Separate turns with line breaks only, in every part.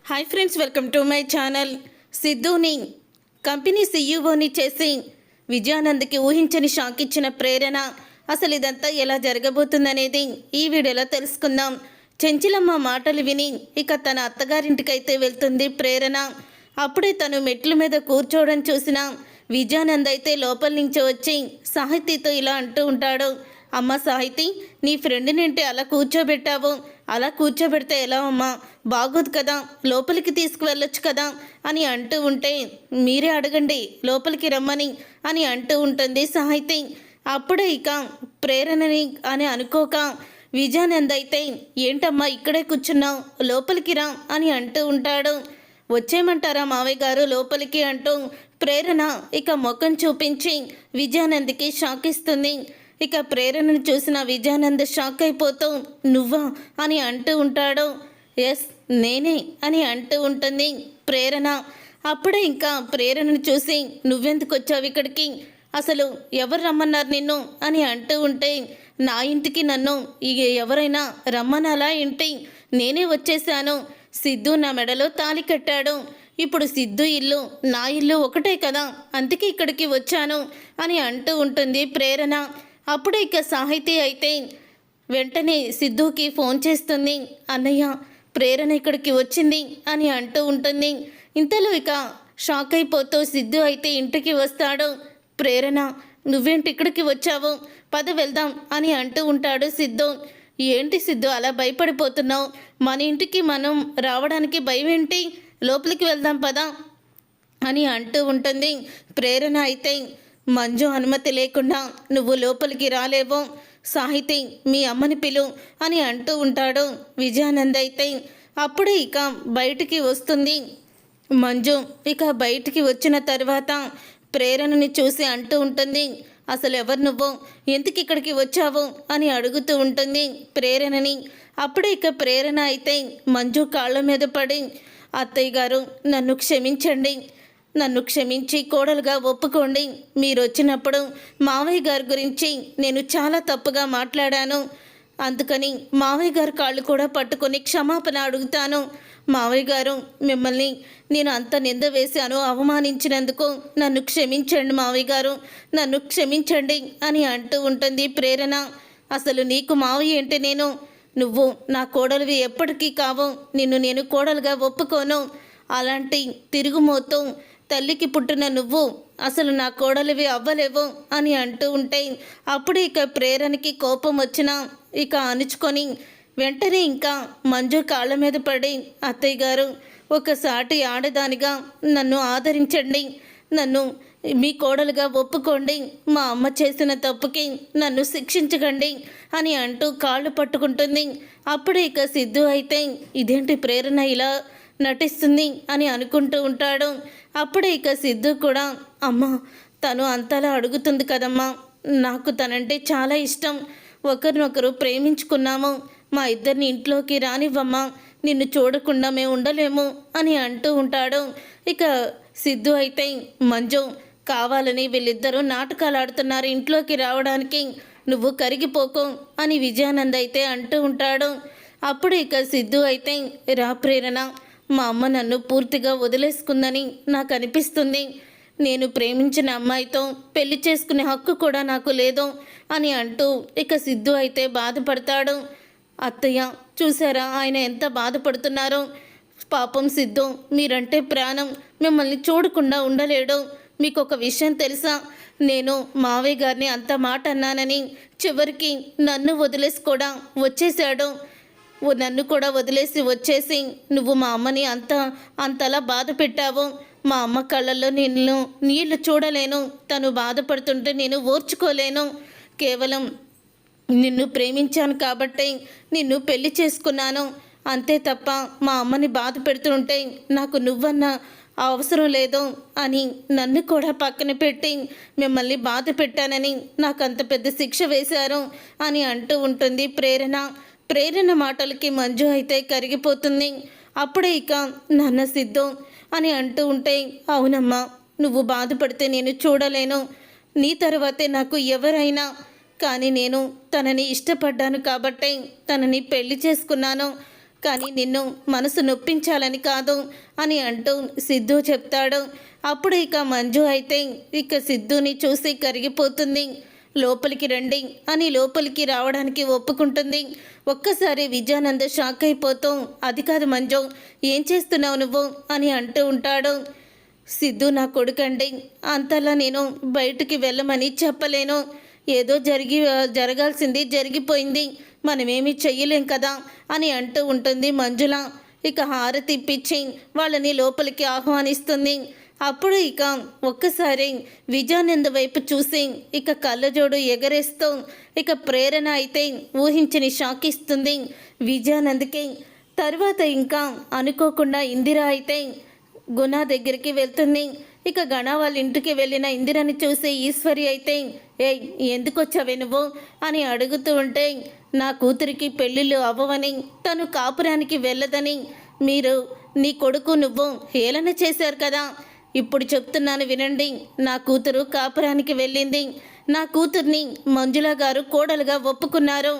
Hi friends, welcome to my channel. సిద్ధుని company సీఈఓని చేసి విజయానంద్కి ఊహించని షాక్ ఇచ్చిన ప్రేరణ. అసలు ఇదంతా ఎలా జరగబోతుందనేది ఈ వీడియోలో తెలుసుకుందాం. చెంచిలమ్మ మాటలు విని ఇక తన అత్తగారింటికైతే వెళ్తుంది ప్రేరణ. అప్పుడే తను మెట్ల మీద కూర్చోవడం చూసిన విజయానంద్ అయితే లోపల నుంచి వచ్చి సాహితీతో ఇలా అంటూ ఉంటాడు. అమ్మ సాహితి, నీ ఫ్రెండ్నింటి అలా కూర్చోబెట్టావు, అలా కూర్చోబెడితే ఎలా అమ్మా, బాగోదు కదా, లోపలికి తీసుకువెళ్ళొచ్చు కదా అని అంటూ ఉంటే, మీరే అడగండి లోపలికి రమ్మని అని అంటూ ఉంటుంది సాహితి. అప్పుడే ఇక ప్రేరణని అని అనుకోక విజయానంద్ అయితే, ఏంటమ్మా ఇక్కడే కూర్చున్నావు, లోపలికి రా అని అంటూ ఉంటాడు. వచ్చేయమంటారా మావయ్య గారు లోపలికి అంటూ ప్రేరణ ఇక ముఖం చూపించి విజయానంద్కి షాక్ ఇస్తుంది. ఇక ప్రేరణను చూసిన విజయానంద్ షాక్ అయిపోతూ, నువ్వా అని అంటూ ఉంటాడు. ఎస్ నేనే అని అంటూ ఉంటుంది ప్రేరణ. అప్పుడే ఇంకా ప్రేరణను చూసి, నువ్వెందుకు వచ్చావు ఇక్కడికి, అసలు ఎవరు రమ్మన్నారు నిన్ను అని అంటూ ఉంటే, నా ఇంటికి నన్ను ఇక ఎవరైనా రమ్మనాలా ఏంటి, నేనే వచ్చేసాను. సిద్ధు నా మెడలో తాళి కట్టాడు, ఇప్పుడు సిద్ధు ఇల్లు నా ఇల్లు ఒకటే కదా, అందుకే ఇక్కడికి వచ్చాను అని అంటూ ఉంటుంది ప్రేరణ. అప్పుడు ఇక సాహితీ అయితే వెంటనే సిద్ధుకి ఫోన్ చేస్తుంది. అన్నయ్య, ప్రేరణ ఇక్కడికి వచ్చింది అని అంటూ ఉంటుంది. ఇంతలో ఇక షాక్ అయిపోతూ సిద్ధు అయితే ఇంటికి వస్తాడు. ప్రేరణ, నువ్వేంటి ఇక్కడికి వచ్చావు, పద వెళ్దాం అని అంటూ ఉంటాడు సిద్ధు. ఏంటి సిద్ధు అలా భయపడిపోతున్నావు, మన ఇంటికి మనం రావడానికి భయం ఏంటి, లోపలికి వెళ్దాం పదా అని అంటూ ఉంటుంది ప్రేరణ. అయితే మంజు అనుమతి లేకుండా నువ్వు లోపలికి రాలేవో, సాహితి మీ అమ్మని పిలు అని అంటూ ఉంటాడు విజయానంద్. అయితే అప్పుడే ఇక బయటికి వస్తుంది మంజు. ఇక బయటికి వచ్చిన తర్వాత ప్రేరణని చూసి అంటూ ఉంటుంది, అసలు ఎవరు నువ్వు, ఎందుకు ఇక్కడికి వచ్చావు అని అడుగుతూ ఉంటుంది ప్రేరణని. అప్పుడే ఇక ప్రేరణ అయితే మంజు కాళ్ళ మీద పడి, అత్తయ్య గారు నన్ను క్షమించండి, నన్ను క్షమించి కోడలుగా ఒప్పుకోండి. మీరు వచ్చినప్పుడు మావయ్య గారి గురించి నేను చాలా తప్పుగా మాట్లాడాను, అందుకని మావయ్య గారు కాళ్ళు కూడా పట్టుకొని క్షమాపణ అడుగుతాను. మావయ్య గారు, మిమ్మల్ని నేను అంత నింద వేశాను, అవమానించినందుకు నన్ను క్షమించండి మావయ్య గారు, నన్ను క్షమించండి అని అంటూ ఉంటుంది ప్రేరణ. అసలు నీకు మావయ్య ఏంటి, నువ్వు నా కోడలివి ఎప్పటికీ కావు, నిన్ను నేను కోడలుగా ఒప్పుకోను. అలాంటి తిరుగుమోతూ తల్లికి పుట్టిన నువ్వు అసలు నా కోడలివి అవ్వలేవు అని అంటూ ఉంటే, అప్పుడు ఇక ప్రేరణకి కోపం వచ్చినా ఇక అణుచుకొని వెంటనే ఇంకా మంజు కాళ్ళ మీద పడి, అత్తయ్య గారు ఒకసాటి ఆడదానిగా నన్ను ఆదరించండి, నన్ను మీ కోడలుగా ఒప్పుకోండి, మా అమ్మ చేసిన తప్పుకి నన్ను శిక్షించకండి అని అంటూ కాళ్ళు పట్టుకుంటుంది. అప్పుడే ఇక సిద్ధు అయితే, ఇదేంటి ప్రేరణ ఇలా నటిస్తుంది అని అనుకుంటూ ఉంటాడు. అప్పుడే ఇక సిద్ధు కూడా, అమ్మ తను అంతలా అడుగుతుంది కదమ్మా, నాకు తనంటే చాలా ఇష్టం, ఒకరినొకరు ప్రేమించుకున్నాము, మా ఇద్దరిని ఇంట్లోకి రానివ్వమ్మా, నిన్ను చూడకుండా మేము ఉండలేము అని అంటూ ఉంటాడు. ఇక సిద్ధు అయితే, మంజు కావాలని వీళ్ళిద్దరూ నాటకాలు ఆడుతున్నారు ఇంట్లోకి రావడానికి, నువ్వు కరిగిపోకు అని విజయానంద్ అయితే అంటూ ఉంటాడు. అప్పుడు ఇక సిద్ధు అయితే, రా ప్రేరణ, మా అమ్మ నన్ను పూర్తిగా వదిలేసుకుందని నాకు అనిపిస్తుంది, నేను ప్రేమించిన అమ్మాయితో పెళ్లి చేసుకునే హక్కు కూడా నాకు లేదు అని అంటూ ఇక సిద్ధు అయితే బాధపడతాడు. అత్తయ్య చూసారా ఆయన ఎంత బాధపడుతున్నారో, పాపం సిద్ధు మీరంటే ప్రాణం, మిమ్మల్ని చూడకుండా ఉండలేడు. మీకు ఒక విషయం తెలుసా, నేను మావయ్య గారిని అంత మాట అన్నానని చివరికి నన్ను వదిలేసి కూడా వచ్చేసాడు, నన్ను కూడా వదిలేసి వచ్చేసి నువ్వు మా అమ్మని అంతలా బాధ పెట్టావు, మా అమ్మ కళ్ళల్లో నిన్ను నీళ్లు చూడలేను, తను బాధపడుతుంటే నేను ఓర్చుకోలేను, కేవలం నిన్ను ప్రేమించాను కాబట్టి నిన్ను పెళ్లి చేసుకున్నాను, అంతే తప్ప మా అమ్మని బాధ పెడుతుంటే నాకు నువ్వన్న అవసరం లేదు అని నన్ను కూడా పక్కన పెట్టి మిమ్మల్ని బాధ పెట్టానని నాకు అంత పెద్ద శిక్ష వేశారు అని అంటూ ఉంటుంది ప్రేరణ. ప్రేరణ మాటలకి మంజు అయితే కరిగిపోతుంది. అప్పుడే ఇక నాన్న సిద్ధు అని అంటూ ఉంటే, అవునమ్మా నువ్వు బాధపడితే నేను చూడలేను, నీ తర్వాతే నాకు ఎవరైనా, కానీ నేను తనని ఇష్టపడ్డాను కాబట్టి తనని పెళ్లి చేసుకున్నాను, కానీ నిన్ను మనసు నొప్పించాలని కాదు అని అంటూ సిద్ధు చెప్తాడు. అప్పుడు ఇక మంజు అయితే ఇక సిద్ధుని చూసి కరిగిపోతుంది. లోపలికి రండి అని లోపలికి రావడానికి ఒప్పుకుంటుంది. ఒక్కసారి విజయానంద షాక్ అయిపోతూ, అది కాదు మంజు, ఏం చేస్తున్నావు నువ్వు అని అంటూ ఉంటాడు. సిద్ధు నా కొడుకండి, అంతలా నేను బయటికి వెళ్ళమని చెప్పలేను. ఏదో జరగాల్సింది జరిగిపోయింది, మనమేమీ చెయ్యలేం కదా అని అంటూ ఉంటుంది మంజుల. ఇక హారతి ఇప్పించి వాళ్ళని లోపలికి ఆహ్వానిస్తుంది. అప్పుడు ఇక ఒక్కసారి విజయానంద వైపు చూసి ఇక కళ్ళజోడు ఎగరేస్తూ ఇక ప్రేరణ అయితే ఊహించని షాక్ ఇస్తుంది విజయానంద్కి. తర్వాత ఇంకా అనుకోకుండా ఇందిర అయితే గుణ దగ్గరికి వెళ్తుంది. ఇక గణ వాళ్ళ ఇంటికి వెళ్ళిన ఇందిరని చూసి ఈశ్వరి అయితే, ఏయ్ ఎందుకు వచ్చావే నువ్వు అని అడుగుతూ ఉంటే, నా కూతురికి పెళ్ళిళ్ళు అవ్వవని, తను కాపురానికి వెళ్ళదని మీరు నీ కొడుకు నువ్వు హేళన చేశారు కదా. ఇప్పుడు చెప్తున్నాను వినండి, నా కూతురు కాపురానికి వెళ్ళింది, నా కూతుర్ని మంజుల గారు కోడలుగా ఒప్పుకున్నారు.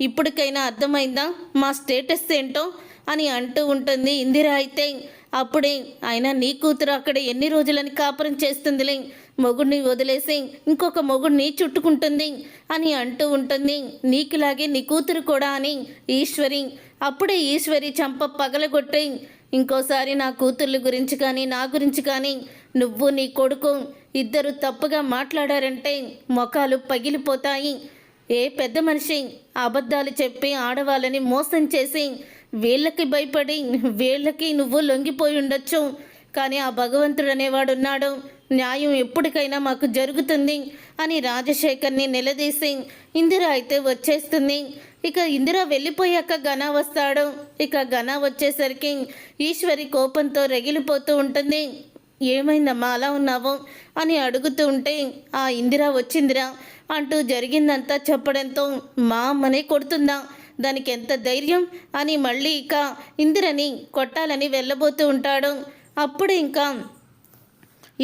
ఇప్పటికైనా అర్థమైందా మా స్టేటస్ ఏంటో అని అంటూ ఉంటుంది ఇందిర అయితే. అప్పుడే ఆయన నీ కూతురు అక్కడ ఎన్ని రోజులని కాపురం చేస్తుందిలే, మొగుడిని వదిలేసి ఇంకొక మొగుడిని చుట్టుకుంటుంది అని అంటూ ఉంటుంది. నీకులాగే నీ కూతురు కూడా అని ఈశ్వరి. అప్పుడే ఈశ్వరి చంప పగలగొట్టి, ఇంకోసారి నా కూతుర్ల గురించి కానీ నా గురించి కానీ నువ్వు నీ కొడుకు ఇద్దరు తప్పుగా మాట్లాడారంటే మొఖాలు పగిలిపోతాయి. ఏ పెద్ద మనిషి అబద్ధాలు చెప్పి ఆడవాళ్ళని మోసం చేసి వీళ్ళకి భయపడి వీళ్ళకి నువ్వు లొంగిపోయి ఉండొచ్చు, కానీ ఆ భగవంతుడు అనేవాడు ఉన్నాడు, న్యాయం ఎప్పటికైనా మాకు జరుగుతుంది అని రాజశేఖర్ని నిలదీసి ఇందిర అయితే వచ్చేస్తుంది. ఇక ఇందిర వెళ్ళిపోయాక ఘన వస్తాడు. ఇక ఘన వచ్చేసరికి ఈశ్వరి కోపంతో రగిలిపోతూ ఉంటుంది. ఏమైందమ్మా అలా ఉన్నావు అని అడుగుతూ ఉంటే, ఆ ఇందిర వచ్చిందిరా అంటూ జరిగిందంతా చెప్పడంతో, మా అమ్మనే కొడుతుందా, దానికి ఎంత ధైర్యం అని మళ్ళీ ఇక ఇందిరని కొట్టాలని వెళ్ళబోతూ ఉంటాడు. అప్పుడు ఇంకా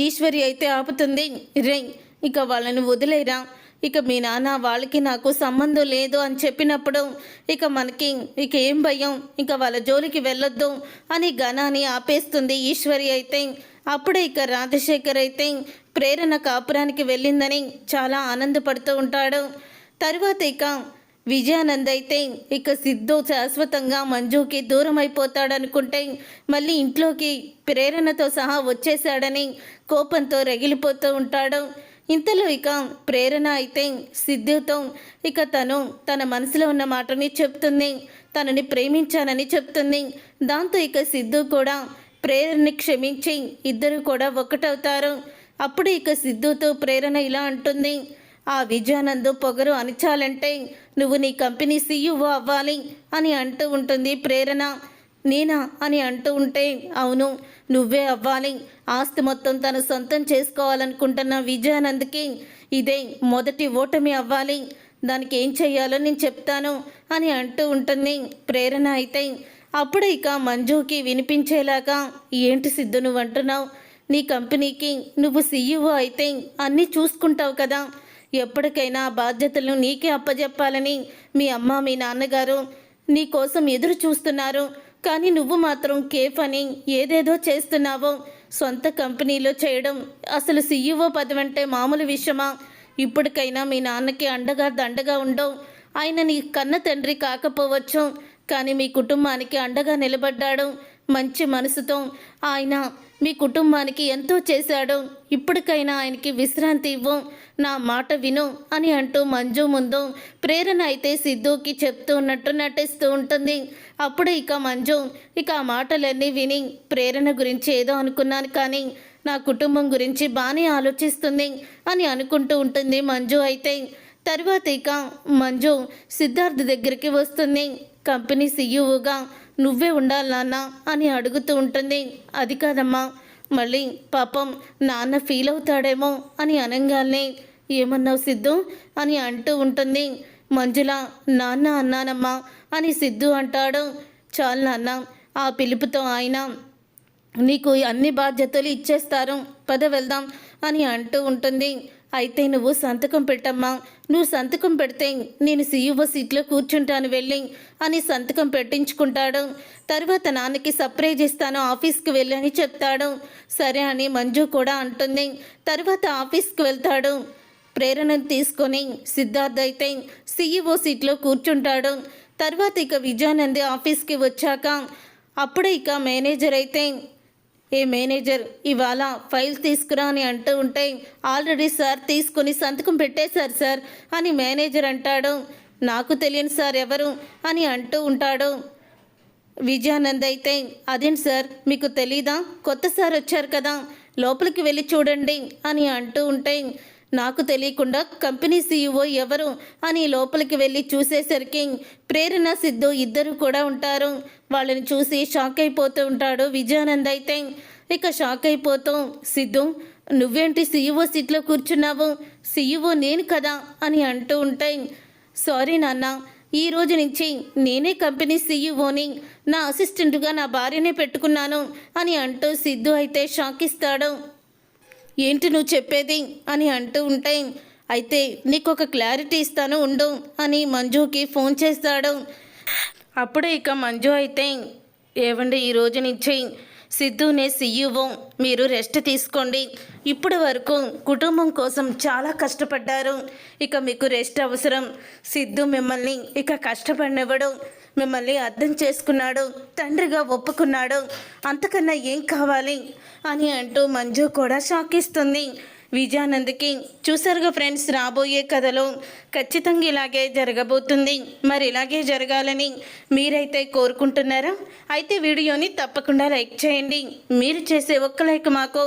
ఈశ్వరి అయితే ఆపుతుంది. రే ఇక వాళ్ళని వదిలేరా, ఇక మీ నాన్న వాళ్ళకి నాకు సంబంధం లేదు అని చెప్పినప్పుడు ఇక మనకి ఇక ఏం భయం, ఇక వాళ్ళ జోలికి వెళ్ళొద్దు అని ఘనాన్ని ఆపేస్తుంది ఈశ్వరి అయితే. అప్పుడే ఇక రాజశేఖర్ అయితే ప్రేరణ కాపురానికి వెళ్ళిందని చాలా ఆనందపడుతూ ఉంటాడు. తర్వాత ఇక విజయానంద్ అయితే ఇక సిద్ధు శాశ్వతంగా మంజుకి దూరం అయిపోతాడనుకుంటే మళ్ళీ ఇంట్లోకి ప్రేరణతో సహా వచ్చేసాడని కోపంతో రగిలిపోతూ ఉంటాడు. ఇంతలో ఇక ప్రేరణ అయితే సిద్ధుతో ఇక తను తన మనసులో ఉన్న మాటని చెప్తుంది, తనని ప్రేమించానని చెప్తుంది. దాంతో ఇక సిద్ధు కూడా ప్రేరణని క్షమించి ఇద్దరు కూడా ఒకటవుతారు. అప్పుడు ఇక సిద్ధుతో ప్రేరణ ఇలా అంటుంది, ఆ విజయానంద్ పొగరు అణచాలంటే నువ్వు నీ కంపెనీ సీఈఓ అవ్వాలి అని అంటూ ఉంటుంది ప్రేరణ. నేనా అని అంటూ ఉంటే, అవును నువ్వే అవ్వాలి, ఆస్తి మొత్తం తను సొంతం చేసుకోవాలనుకుంటున్న విజయానంద్కి ఇదే మొదటి ఓటమి అవ్వాలి, దానికి ఏం చెయ్యాలో నేను చెప్తాను అని అంటూ ఉంటుంది ప్రేరణ అయితే. అప్పుడు ఇక మంజుకి వినిపించేలాగా, ఏంటి సిద్ధు నువ్వు అంటున్నావు, నీ కంపెనీకి నువ్వు సీఈఓ అయితే అన్నీ చూసుకుంటావు కదా, ఎప్పటికైనా బాధ్యతలను నీకే అప్పజెప్పాలని మీ అమ్మ మీ నాన్నగారు నీ కోసం ఎదురు చూస్తున్నారు, కానీ నువ్వు మాత్రం కేఫ్ అని ఏదేదో చేస్తున్నావో, సొంత కంపెనీలో చేయడం అసలు సీఈఓ పదవి అంటే మామూలు విషయమా, ఇప్పటికైనా మీ నాన్నకి అండగా దండగా ఉండవు, ఆయన నీ కన్న తండ్రి కాకపోవచ్చు కానీ మీ కుటుంబానికి అండగా నిలబడ్డాడు, మంచి మనసుతో ఆయన మీ కుటుంబానికి ఎంతో చేశాడు, ఇప్పటికైనా ఆయనకి విశ్రాంతి ఇవ్వు, నా మాట విను అని అంటూ మంజు ముందు ప్రేరణ అయితే సిద్ధుకి చెప్తూ ఉన్నట్టు నటిస్తూ ఉంటుంది. అప్పుడు ఇక మంజు ఇక ఆ మాటలన్నీ విని, ప్రేరణ గురించి ఏదో అనుకున్నాను కానీ నా కుటుంబం గురించి బాగానే ఆలోచిస్తుంది అని అనుకుంటూ ఉంటుంది మంజు అయితే. తర్వాత ఇక మంజు సిద్ధార్థ్ దగ్గరికి వస్తుంది. కంపెనీ సీఈఓగా నువ్వే ఉండాలి నాన్న అని అడుగుతూ ఉంటుంది. అది కాదమ్మా, మళ్ళీ పాపం నాన్న ఫీల్ అవుతాడేమో అని అనగానే, ఏమన్నావు సిద్ధు అని అంటూ ఉంటుంది. మంజుల నాన్న అన్నానమ్మా అని సిద్ధు అంటాడు. చాలు నాన్న, ఆ పిలుపుతో ఆయన నీకు అన్ని బాధ్యతలు ఇచ్చేస్తారు, పద వెళ్దాం అని అంటూ ఉంటుంది. అయితే నువ్వు సంతకం పెట్టమ్మా, నువ్వు సంతకం పెడితే నేను సీఈఓ సీట్లో కూర్చుంటాను వెళ్ళి అని సంతకం పెట్టించుకుంటాడు. తర్వాత నాన్నకి సర్ప్రైజ్ ఇస్తాను, ఆఫీస్కి వెళ్ళి అని చెప్తాడు. సరే అని మంజు కూడా అంటుంది. తర్వాత ఆఫీస్కి వెళ్తాడు. ప్రేరణను తీసుకొని సిద్ధార్థ్ అయితే సీఈఓ సీట్లో కూర్చుంటాడు. తర్వాత ఇక విజయానంది ఆఫీస్కి వచ్చాక అప్పుడే ఇక మేనేజర్ అయితే, ఏ మేనేజర్ ఇవాళ ఫైల్ తీసుకురా అని అంటూ ఉంటే, ఆల్రెడీ సార్ తీసుకుని సంతకం పెట్టేశారు సార్ అని మేనేజర్ అంటాడు. నాకు తెలియని సార్ ఎవరు అని అంటూ ఉంటాడు. విజయానంద్ అయితే, అదేంటి సార్ మీకు తెలీదా, కొత్త సార్ వచ్చారు కదా, లోపలికి వెళ్ళి చూడండి అని అంటూ ఉంటే, నాకు తెలియకుండా కంపెనీ సీఈఓ ఎవరు అని లోపలికి వెళ్ళి చూసేసరికి ప్రేరణ సిద్ధు ఇద్దరు కూడా ఉంటారు. వాళ్ళని చూసి షాక్ అయిపోతూ ఉంటాడు విజయానంద్ అయితే. ఇక షాక్ అయిపోతూ, సిద్ధు నువ్వేంటి సీఈఓ సీట్లో కూర్చున్నావు, సీఈఓ నేను కదా అని అంటూ ఉంటే, సారీ నాన్న, ఈ రోజు నుంచి నేనే కంపెనీ సీఈఓని, నా అసిస్టెంట్గా నా భార్యనే పెట్టుకున్నాను అని అంటూ సిద్ధు అయితే షాక్ ఇస్తాడు. ఏంటి నువ్వు చెప్పేది అని అంటూ ఉంటే, అయితే నీకు ఒక క్లారిటీ ఇస్తాను ఉండు అని మంజుకి ఫోన్ చేస్తాడు. అప్పుడే ఇక మంజు అయితే, ఏవండి ఈ రోజు నుంచి సిద్ధునే సీఈఓ, మీరు రెస్ట్ తీసుకోండి, ఇప్పటి వరకు కుటుంబం కోసం చాలా కష్టపడ్డారు, ఇక మీకు రెస్ట్ అవసరం, సిద్ధు మిమ్మల్ని ఇక కష్టపడినవ్వడు, మిమ్మల్ని అర్థం చేసుకున్నాడు, తండ్రిగా ఒప్పుకున్నాడు, అంతకన్నా ఏం కావాలి అని అంటూ మంజు కూడా షాక్ ఇస్తుంది విజయానంద్కి. చూసారుగా ఫ్రెండ్స్, రాబోయే కథలో ఖచ్చితంగా ఇలాగే జరగబోతుంది. మరి ఇలాగే జరగాలని మీరైతే కోరుకుంటున్నారా? అయితే వీడియోని తప్పకుండా లైక్ చేయండి. మీరు చేసే ఒక్క లైక్ మాకు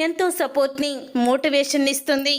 ఎంతో సపోర్ట్ని, మోటివేషన్ ఇస్తుంది.